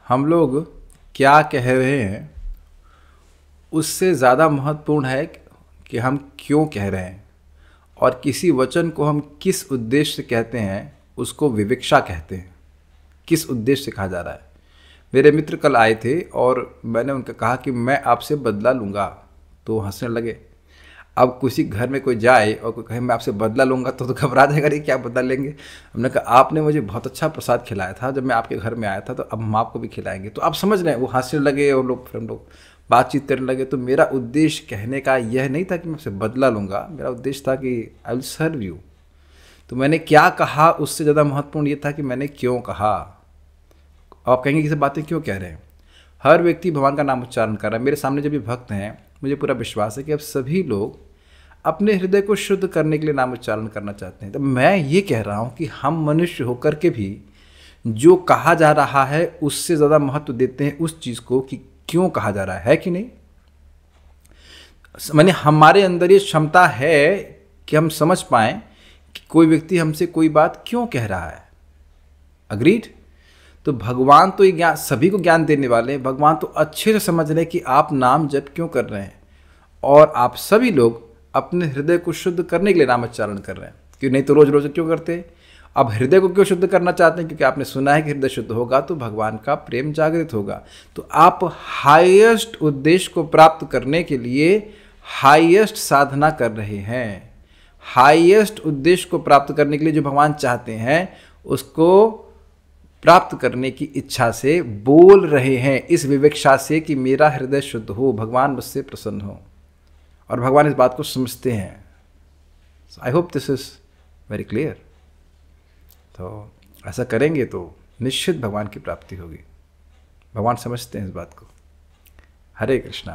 हम लोग क्या कह रहे हैं उससे ज़्यादा महत्वपूर्ण है कि हम क्यों कह रहे हैं, और किसी वचन को हम किस उद्देश्य से कहते हैं उसको विवक्षा कहते हैं। किस उद्देश्य से कहा जा रहा है। मेरे मित्र कल आए थे और मैंने उनका कहा कि मैं आपसे बदला लूँगा, तो वो हंसने लगे। अब किसी घर में कोई जाए और कोई कहे मैं आपसे बदला लूँगा तो घबरा जाएगा, नहीं क्या बदला लेंगे। हमने कहा आपने मुझे बहुत अच्छा प्रसाद खिलाया था जब मैं आपके घर में आया था, तो अब हम आपको भी खिलाएंगे। तो आप समझ रहे हैं, वो हंसने लगे और फिर हम लोग बातचीत करने लगे। तो मेरा उद्देश्य कहने का यह नहीं था कि मैं आपसे बदला लूँगा, मेरा उद्देश्य था कि आई विल सर्व यू। तो मैंने क्या कहा उससे ज़्यादा महत्वपूर्ण ये था कि मैंने क्यों कहा। आप कहेंगे कि सब बातें क्यों कह रहे हैं। हर व्यक्ति भगवान का नाम उच्चारण कर रहा है। मेरे सामने जब भी भक्त हैं, मुझे पूरा विश्वास है कि अब सभी लोग अपने हृदय को शुद्ध करने के लिए नाम उच्चारण करना चाहते हैं। तो मैं ये कह रहा हूँ कि हम मनुष्य होकर के भी जो कहा जा रहा है उससे ज़्यादा महत्व देते हैं उस चीज़ को कि क्यों कहा जा रहा है कि नहीं। मैंने हमारे अंदर ये क्षमता है कि हम समझ पाएँ कि कोई व्यक्ति हमसे कोई बात क्यों कह रहा है। अग्रीड। तो भगवान तो ये ज्ञान सभी को ज्ञान देने वाले हैं। भगवान तो अच्छे से समझ रहे हैं कि आप नाम जप क्यों कर रहे हैं, और आप सभी लोग अपने हृदय को शुद्ध करने के लिए नाम उच्चारण कर रहे हैं। क्यों नहीं तो रोज रोज क्यों करते। अब हृदय को क्यों शुद्ध करना चाहते हैं, क्योंकि आपने सुना है कि हृदय शुद्ध होगा तो भगवान का प्रेम जागृत होगा। तो आप हाईएस्ट उद्देश्य को प्राप्त करने के लिए हाईएस्ट साधना कर रहे हैं। हाईएस्ट उद्देश्य को प्राप्त करने के लिए जो भगवान चाहते हैं उसको प्राप्त करने की इच्छा से बोल रहे हैं, इस विवक्षा से कि मेरा हृदय शुद्ध हो, भगवान मुझसे प्रसन्न हो। और भगवान इस बात को समझते हैं। I hope this is very clear. तो ऐसा करेंगे तो निश्चित भगवान की प्राप्ति होगी। भगवान समझते हैं इस बात को। हरे कृष्णा।